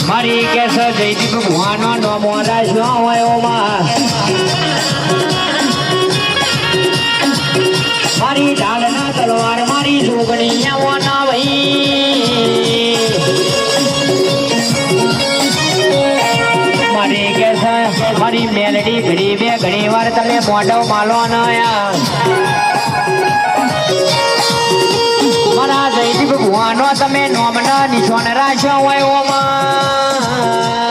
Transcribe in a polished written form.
મારી કેસ જયદીપ ભુવાનો નો મોરા શું હોય ઓમાં મારી ઢાલના તલવાર મારી જોગણી આવવાના ભાઈ મારી કેસ મારી મેલડી ઘડી બે ઘણી વાર તમે મોઢો માલો ના મારા જયદીપ ભુવાનો તમે નોમના નિશાન રાખ્યો હોય ઓમાં